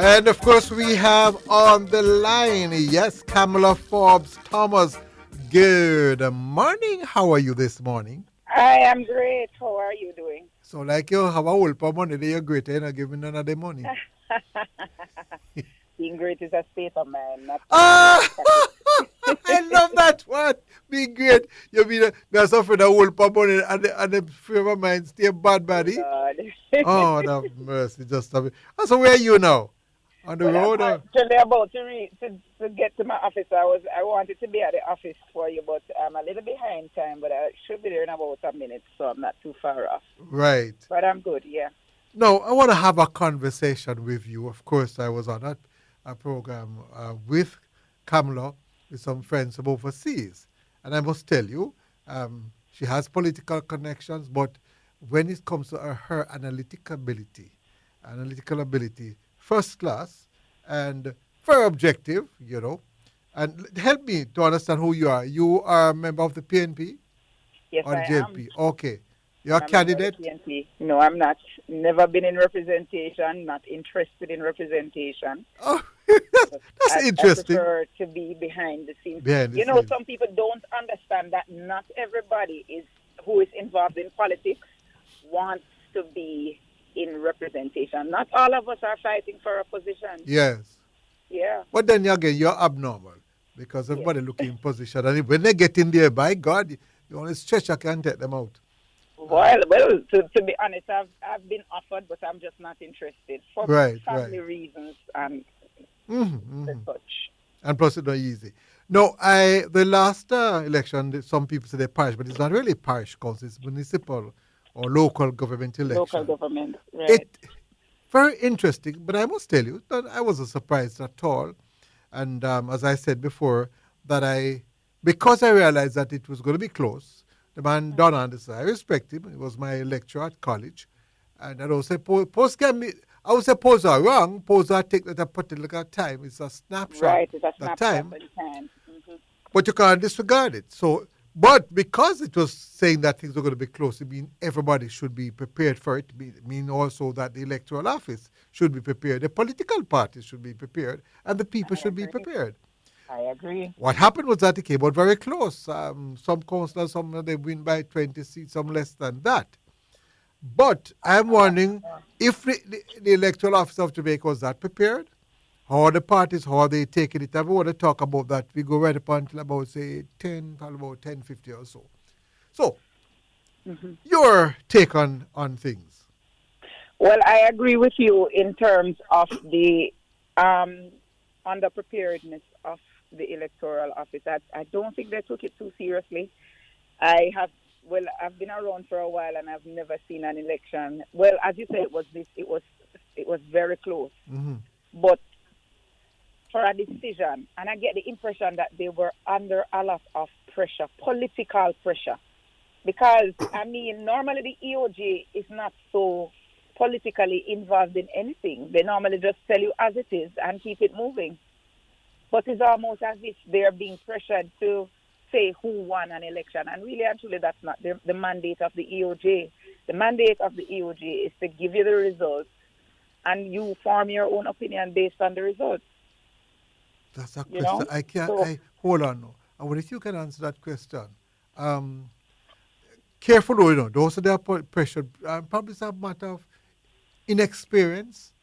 And of course, we have on the line, yes, Kamla Forbes Thomas. Good morning. How are you this morning? I am great. How are you doing? So, like you have a whole for money, you're great, you're not giving none of the money. Being great is a state of mind, not Ah, practice. I love that one. Be great. You mean there's something that whole for money and the frame of mind stay bad Oh body? Lord. Oh, that mercy, just have it. So, where are you now? On the Well, I'm road? Or? actually about to get to my office. I wanted to be at the office for you, but I'm a little behind time. But I should be there in about a minute, so I'm not too far off. Right. But I'm good. Yeah. No, I want to have a conversation with you. Of course, I was on a program with Kamla, with some friends from overseas. And I must tell you, she has political connections, but when it comes to her analytical ability, first class and very objective, And help me to understand who you are. You are a member of the PNP Yes, or the I am. JLP? Okay. You're a I'm a member of the candidate? PNP. No, I'm not. Never been in representation. Not interested in representation. Oh, that's I interesting. prefer to be behind the scenes. Behind the You know, scenes. some people don't understand that not everybody is who is involved in politics wants to be in representation. Not all of us are fighting for a position. Yes. Yeah. But then again, you're abnormal because Yes. everybody looking in position. And when they get in there, by God, the only stretcher can take them out. Well, to be honest, I've been offered, but I'm just not interested for Right, right. family reasons and Mm-hmm. such. And plus, it's not easy. No, the last election, some people say they're parish, but it's not really parish because it's municipal or local government Local election. government, right? It very interesting, but I must tell you that I wasn't surprised at all. And as I said before, that because I realized that it was going to be close, the man Don Anderson, I respect him. He was my lecturer at college. And I don't say post can be, I would say polls are wrong. Polls are taken at a particular time. It's a snapshot, Right, it's a the snapshot time, in time. but you can't disregard it. So, but because it was saying that things were going to be close, it means everybody should be prepared for it. It mean also that the electoral office should be prepared, the political parties should be prepared, and the people I should be agree. prepared. I agree. What happened was that it came out very close. Some councillors, some they win by 20 seats, some less than that. But I'm wondering if the electoral office of Jamaica was that prepared, how the parties, how they taking it. I want to talk about that. We go right up until about, say, 10, probably about 10:50 or so. So, hmm your take on things. Well, I agree with you in terms of the um, underpreparedness of the electoral office. I don't think they took it too seriously. I have, well, I've been around for a while and I've never seen an election. Well, as you said, it was very close. Hmm. But for a decision, and I get the impression that they were under a lot of pressure, political pressure. Because, I mean, normally the EOJ is not so politically involved in anything. They normally just tell you as it is and keep it moving. But it's almost as if they're being pressured to say who won an election. And really and truly, that's not the mandate of the EOJ. The mandate of the EOJ is to give you the results and you form your own opinion based on the results, That's a you question. know? I can't, So, hold on now. I wonder if you can answer that question. Um, Careful, though, those are their pressure. Probably it's a matter of inexperience.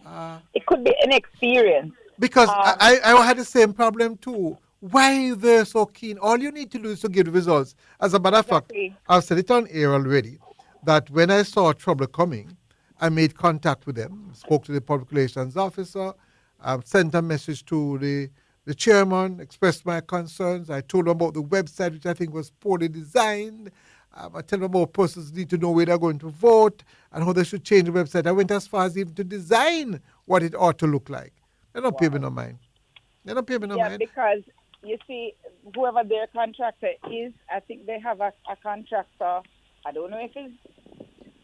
Uh, it could be an experience. Because Um, I had the same problem too. Why they're so keen? All you need to do is to give the results. As a matter of fact, exactly. I've said it on air already that when I saw trouble coming, I made contact with them, spoke to the public relations officer, sent a message to the chairman, expressed my concerns. I told them about the website, which I think was poorly designed. I tell them about persons need to know where they're going to vote and how they should change the website. I went as far as even to design what it ought to look like. They don't pay me Wow. no mind. They don't pay me no Yeah, mind. because you see, whoever their contractor is, I think they have a contractor. I don't know if it's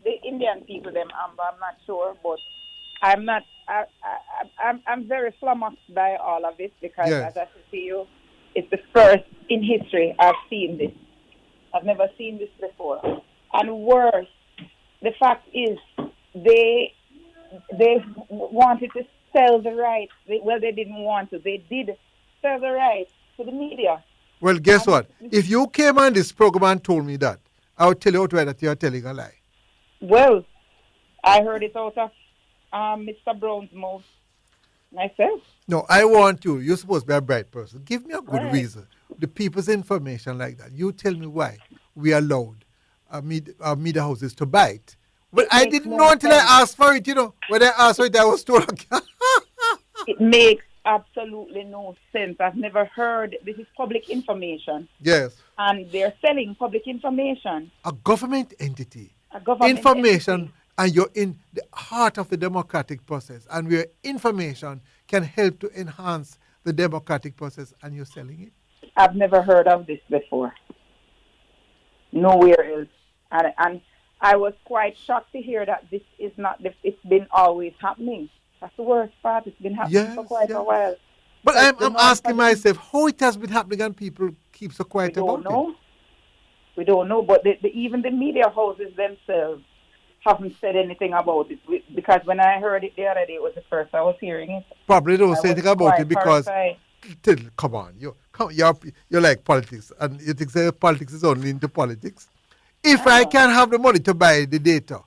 the Indian people, them, I'm not sure, but I'm not. I'm very flummoxed by all of this because, as Yes. I said to you, it's the first in history I've seen this. I've never seen this before. And worse, the fact is, they wanted to sell the rights. They didn't want to. They did sell the rights to the media. Well, guess And what? If you came on this program and told me that, I would tell you outright that you're telling a lie. well, I heard it out of Mr. Brown's mouth myself. No, I want you. You're supposed to be a bright person. Give me a good Right. reason. The people's information like that. You tell me why we allowed our media houses to buy it. But It I makes didn't no know until sense. I asked for it, you know. When I asked for it, I was told, It makes absolutely no sense. I've never heard this is public information, yes, and they're selling public information. a government entity, A government information, entity. and you're in the heart of the democratic process, and where information can help to enhance the democratic process, and you're selling it. I've never heard of this before. Nowhere else. And I was quite shocked to hear that this is not, it's been always happening. That's the worst part. It's been happening for Yes, quite yes. a while. But But the I'm norm asking for myself how it has been happening and people keep so We quiet don't about it. know. We don't know. But even the media houses themselves haven't said anything about it. Because when I heard it the other day, it was the first I was hearing it. Probably don't I say was anything about quite it because horrified. come on, you're like politics, and you think say politics is only into politics. If I Ah. can have the money to buy the data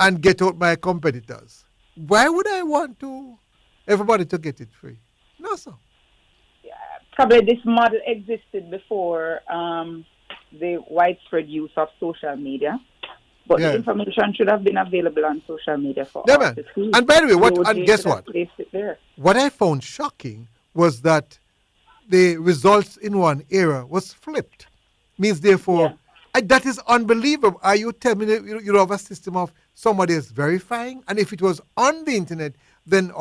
and get out my competitors, why would I want to everybody to get it free? No, sir. Probably this model existed before the widespread use of social media. But Yeah. the information should have been available on social media for Yeah, all man. to see. And by the way, DOJ guess should have what? placed it there. What I found shocking was that the results in one era was flipped. Means therefore, Yeah. that is unbelievable. Are you telling me that you have a system of somebody is verifying? And if it was on the internet, then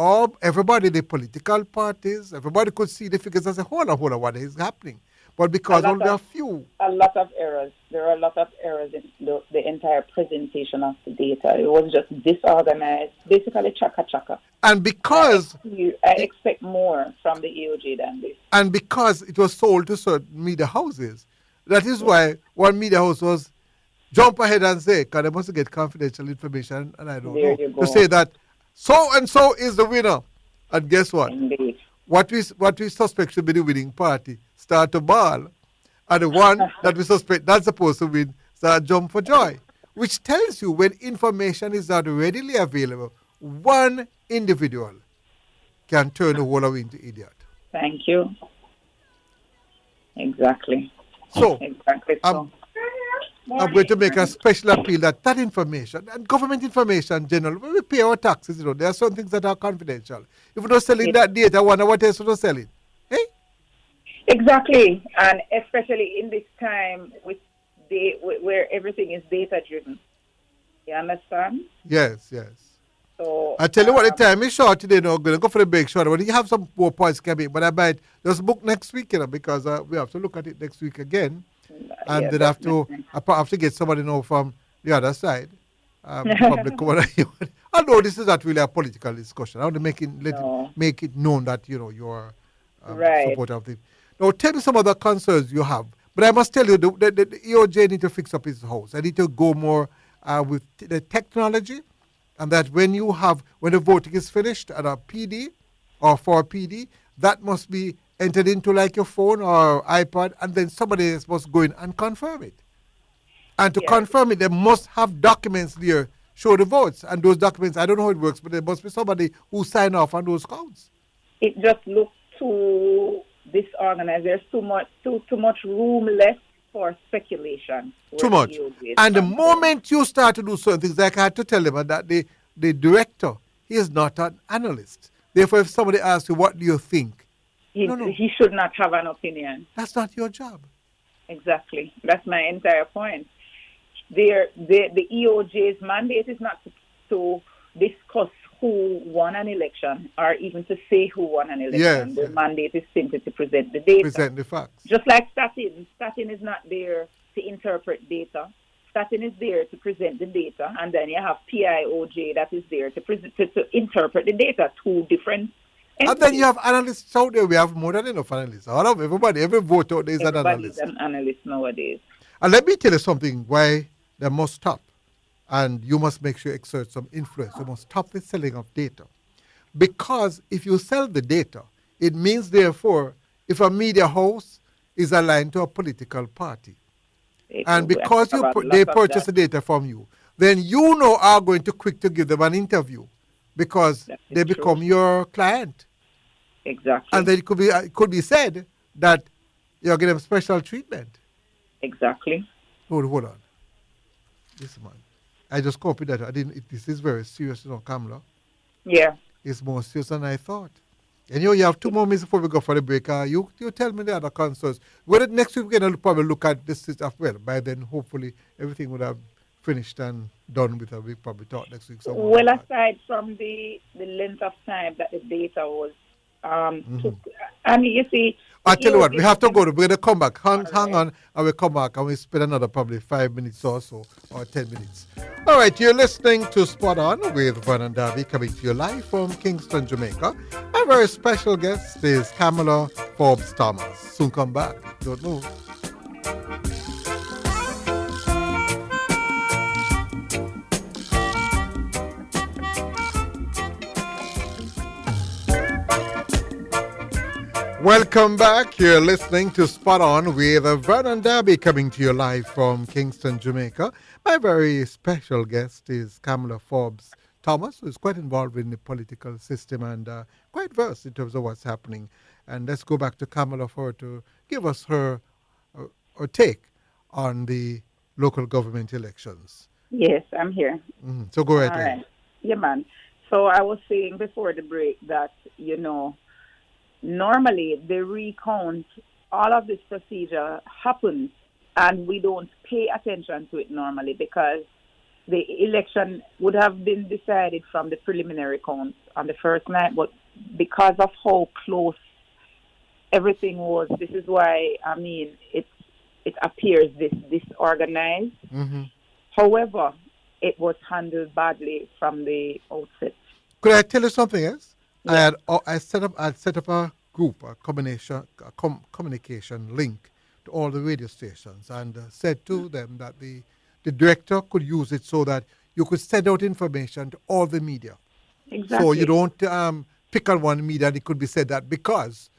everybody, the political parties, everybody could see the figures as a whole of what is happening. But because lot only a of- few, A lot of errors. There are a lot of errors in the entire presentation of the data. It was just disorganized, basically chaka. and because I expect more from the EOJ than this. and because it was sold to certain media houses, that is why one media house was jump ahead and say, because they must get confidential information, and I don't There know, you go. to say that so and so is the winner. And guess what? Indeed. What we suspect should be the winning party start to ball, and the one that we suspect that's supposed to win start jump for joy, which tells you when information is not readily available, one individual can turn the whole away into idiot. Thank you. Exactly. So Exactly so. I'm going to make a special appeal that information and government information in general, when we pay our taxes, there are some things that are confidential. If we're not selling that data, I wonder what else we're not selling. Hey? Exactly, and especially in this time where everything is data driven. You understand? Yes, yes. So I tell you what, the time is short today. Now, I'm going to go for the break short. But you have some more points coming, but I might just book next week, because we have to look at it next week again. And yeah, then I have to get somebody now from the other side. Public. Although this is not really a political discussion, I want to make it known that you're Right. supporter of it. Now, tell me some other concerns you have. But I must tell you, the EOJ need to fix up his house. I need to go more with the technology, and that when the voting is finished at a PD or for a PD, that must be entered into like your phone or iPad, and then somebody else must go in and confirm it. And to confirm it, they must have documents there, show the votes. And those documents, I don't know how it works, but there must be somebody who sign off on those counts. It just looks too disorganized. There's too much room left for speculation. Too much. And the moment you start to do certain things, like I had to tell them that the director, he is not an analyst. Therefore, if somebody asks you, what do you think? He should not have an opinion. That's not your job. Exactly. That's my entire point. The EOJ's mandate is not to discuss who won an election or even to say who won an election. Yes, Their yes. mandate is simply to present the data. Present the facts. Just like Statin. Statin is not there to interpret data. Statin is there to present the data, and then you have PIOJ that is there to interpret the data. Two different entities. And then you have analysts out there. We have more than enough analysts. All of everybody, every vote out there is an Everybody's analyst. an analyst nowadays. And let me tell you something why they must stop. And you must make sure you exert some influence. You must stop the selling of data. Because if you sell the data, it means, therefore, if a media house is aligned to a political party, It will and be. I talk because about they lots of purchase that. the data from you, then are going to quick to give them an interview because That is they true. become your client. And Exactly. then it could be said that you're getting special treatment. Exactly. Hold on. This man. I just copied that. I didn't. This is very serious, Kamla. Yeah. It's more serious than I thought. And you have 2 more minutes before we go for the break. You tell me the other concerns. Whether next week we're going to probably look at this stuff. Well, by then, hopefully, everything would have finished and done with it. We probably talk next week some more Well, about that. aside from the length of time that the data was Mm-hmm. took, I mean, you see, I the tell you what, we EOJ have to system. go. We're going to come back. All Hang right. on, and we'll come back and we'll spend another probably 5 minutes or so, or 10 minutes. All right, you're listening to Spot On with Vernon Darby coming to you live from Kingston, Jamaica. Our very special guest is Kamla Forbes Thomas. Soon come back. Don't move. Welcome back. You're listening to Spot On with Vernon Darby coming to you live from Kingston, Jamaica. My very special guest is Kamla Forbes Thomas, who is quite involved in the political system and quite versed in terms of what's happening. And let's go back to Kamla for her to give us her take on the local government elections. Yes, I'm here. So go right All ahead. right. Yeah, man. So I was saying before the break that, normally the recount, all of this procedure happens and we don't pay attention to it normally because the election would have been decided from the preliminary counts on the first night, but because of how close everything was, this is why, it appears this disorganized. Mm-hmm. However, it was handled badly from the outset. Could I tell you something else? Yeah. I set up a group, communication link to all the radio stations, and said to them that the director could use it so that you could send out information to all the media. So you Exactly. don't pick on one media. And it could be said that because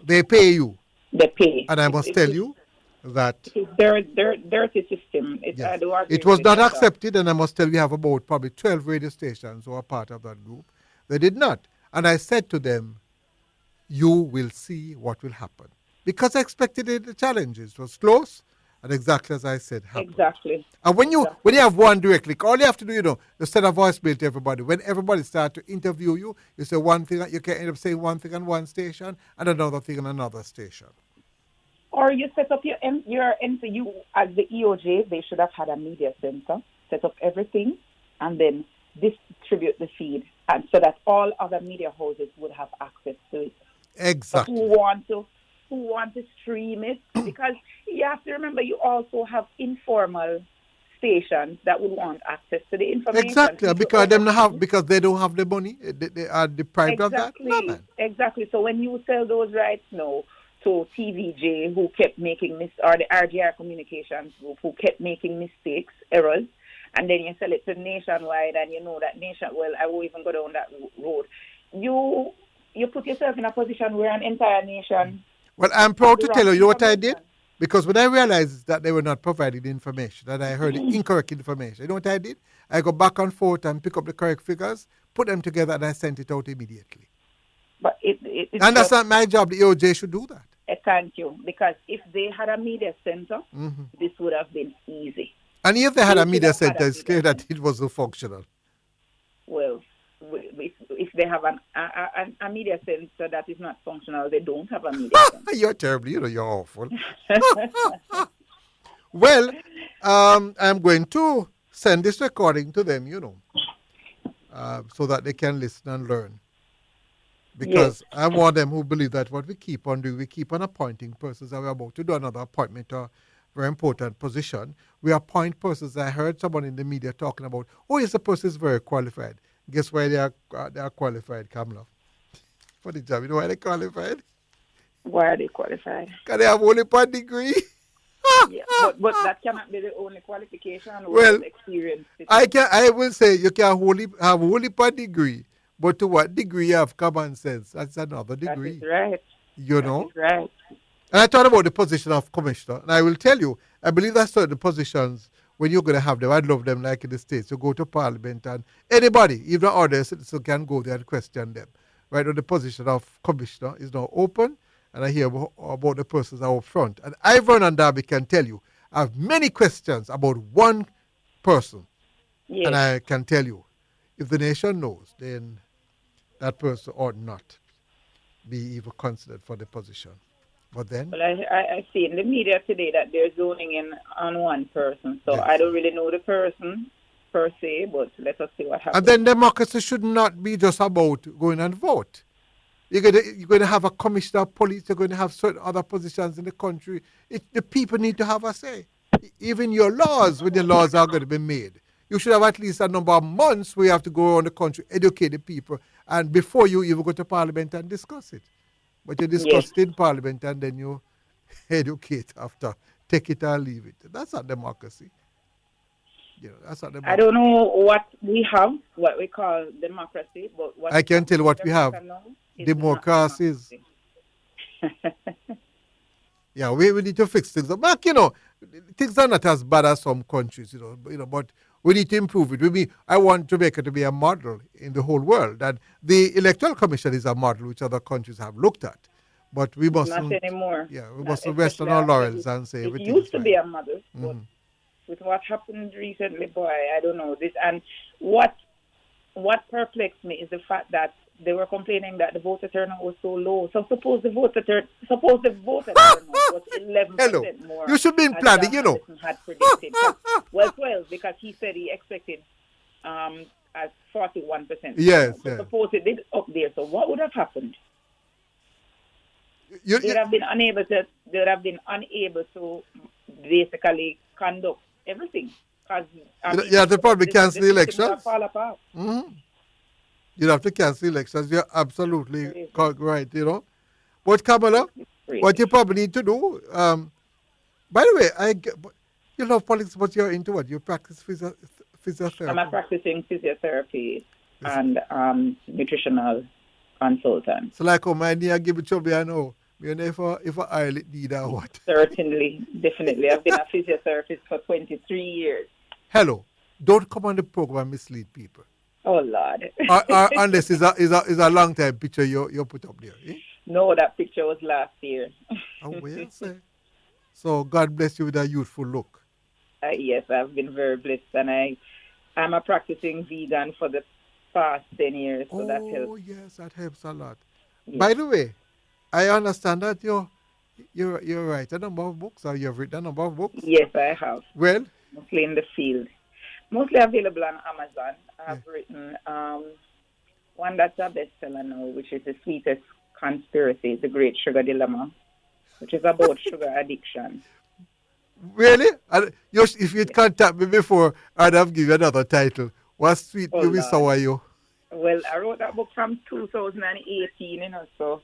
they pay you, They pay. and I must tell you that It's their dirty system. I yes, do agree it with was it not myself. accepted, and I must tell you, we have about probably 12 radio stations who are part of that group. They did not, and I said to them, you will see what will happen. Because I expected it, the challenges was close, and exactly as I said, happened. Exactly. And when Exactly. you have one direct link, all you have to do, you send a voicemail to everybody. When everybody starts to interview you, you say one thing, you can end up saying one thing on one station and another thing on another station. Or you set up your MCU as the EOJ. They should have had a media center, set up everything, and then distribute the feed, and so that all other media houses would have access to it. But Exactly. who want to stream it? Because you have to remember, you also have informal stations that would want access to the information. Exactly. People Because they don't have the money. They are deprived of that. No, Exactly, man. exactly. So when you sell those rights now to TVJ, who kept making or the RGR Communications Group, who kept making mistakes, errors, and then you sell it to Nationwide, and you know that I won't even go down that road. You put yourself in a position where an entire nation Well, I'm has proud the to tell wrong you, what I did? information. Because when I realized that they were not providing the information, that I heard the incorrect information, you know what I did? I go back and forth and pick up the correct figures, put them together, and I sent it out immediately. But it's And that's just not my job. The EOJ should do that. a thank you, because if they had a media center, Hmm. this would have been easy. And if they had They a should media have had center, a it's media clear that center. it wasn't functional. Well, if they have a media center that is not functional, they don't have a media center. You're terrible. You're awful. Well, I'm going to send this recording to them, so that they can listen and learn. Yes, Because I'm one of them who believe that what we keep on doing, we keep on appointing persons, and we're about to do another appointment to a very important position. We appoint persons. I heard someone in the media talking about, oh, yes, the person is very qualified. Guess why they are qualified, Kamla? For the job. You know why they're qualified? why are they qualified? Because they have only one degree. Yeah, but that cannot be the only qualification. We Well, have experience. I will say you can only have only one degree, But to what degree you have common sense? That's another That is degree. right. You That is know? right. And I thought about the position of commissioner, and I will tell you, I believe that's certain positions when you're going to have them. I'd love them like in the States. You go to Parliament and anybody, even other citizens, can go there and question them. Right now, the position of commissioner is now open, and I hear about the persons out front. And Ivan and Darby can tell you, I have many questions about one person, and Yes. I can tell you, if the nation knows, then that person ought not be even considered for the position. But then, Well, I see in the media today that they're zoning in on one person. So I yes. don't really know the person per se, but let us see what And happens. then democracy should not be just about going and vote. You're going to have a commissioner of police. You're going to have certain other positions in the country. The people need to have a say. Even your laws, when the laws are going to be made, you should have at least a number of months where you have to go around the country, educate the people, and before you even go to Parliament and discuss it. But you Yes. discuss it in Parliament and then you educate after. Take it or leave it. That's not democracy. That's not I democracy. don't know what we have, what we call democracy, but what I is can tell happening in what we have. Jamaica now is not Democracies. democracy. Yeah, we need to fix things. But things are not as bad as some countries, but we need to improve it. I want Jamaica to be a model in the whole world. And the Electoral Commission is a model which other countries have looked at. But we Not mustn't, anymore. yeah, we Not mustn't rest on especially our after laurels and say it everything is used to be fine. a model, but Hmm. with what happened recently, boy, I don't know this. And what perplexed me is the fact that they were complaining that the voter turnout was so low. So suppose the voter turnout was 11% Hello. more, You should be in as planning, John Allison had predicted. Well, 12, because he said he expected as 41% Yes, turnout. But yes. suppose it did up there. So what would have happened? You, They you, would have been unable to. They would have been unable to basically conduct everything because you have to probably cancel the system would have elections. fall apart. Hmm. You'd have to cancel elections. You're absolutely Crazy. right, But Kamala, what Crazy. you probably need to do, by the way, you love politics, but you're into what? You practice I'm a physiotherapy. practicing physiotherapy Yes. and nutritional consultant. So like, my knee give it trouble, I know. You know if I oil it need or what. Certainly, definitely. I've been a physiotherapist for 23 years. Hello, don't come on the program and mislead people. Oh, Lord. Unless it's a long time picture you put up there. Eh? No, that picture was last year. Oh, well, say. So God bless you with a youthful look. Yes, I've been very blessed, and I'm a practicing vegan for the past 10 years, so that Oh, helps. yes, that helps a lot. Yes, By the way, I understand that you write a number of books, or you've written a number of books. yes, I have. Well, Mostly in the field. Mostly available on Amazon. yeah. I've written one that's a bestseller now, which is The Sweetest Conspiracy, The Great Sugar Dilemma, which is about sugar addiction. Really? If you'd Yes. contact me before, I'd have given you another title. What sweet Oh, you be Lord. sour you? Well, I wrote that book from 2018, so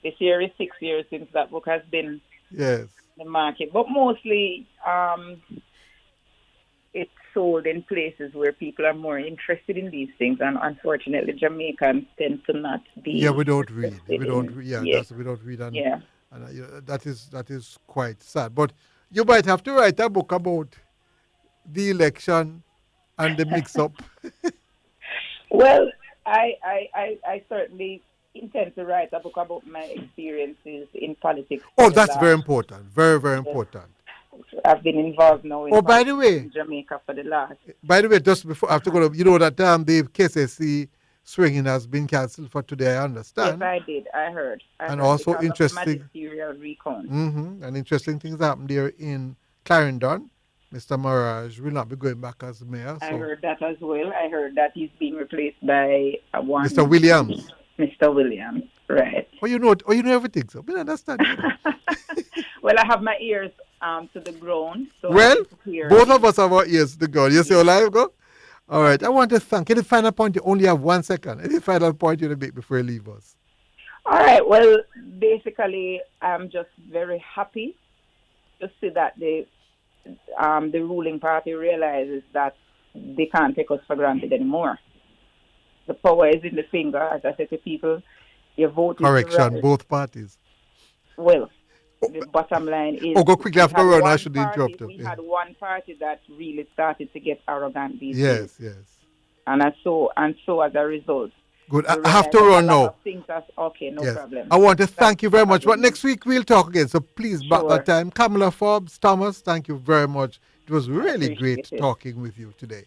this year is 6 years since that book has been Yes. in the market. But mostly it's sold in places where people are more interested in these things, and unfortunately, Jamaicans tend to not be. Yeah, we don't read. We interested don't. in. Yeah, Yes, we don't read, and yeah. that is quite sad. But you might have to write a book about the election and the mix-up. Well, I certainly intend to write a book about my experiences in politics. Oh, For the that's very last, important. Very, very yes, important. I've been involved now in Oh, by politics the way, in Jamaica for the last. just before I have to go, that the KCSE swinging has been cancelled for today. I Yes, understand, I did. I heard. and also Because of the interesting. magisterial recount. And interesting things happen there in Clarendon. Mr. Mirage will not be going back as mayor. I So heard that as well. I heard that he's being replaced by one Mr. Williams. Mr. Williams. Right. You know everything. So I understand. Well, I have my ears to the ground, so I Well, need to hear. both of us have our ears to go. You see how live go? All right. I want to thank. Any final point? You only have 1 second. Any final point you want to make before you leave us? All right. Well, basically, I'm just very happy to see that the ruling party realizes that they can't take us for granted anymore. The power is in the finger, as I said to people. Your vote is the Correction, right. both parties. Well, the bottom line is Oh, go quickly we after had run. I one should party. interrupt you. We Yeah. had one party that really started to get arrogant these days, Yes, yes. and so as a result, Good. we I have realized to that a run lot now. of things are okay. No Yes. problem. I want to Thank thank you you for very much. But having me. next week we'll talk again. So please back that Sure, time. Kamla, Forbes, Thomas, thank you very much. It was I really great appreciate it. talking with you today.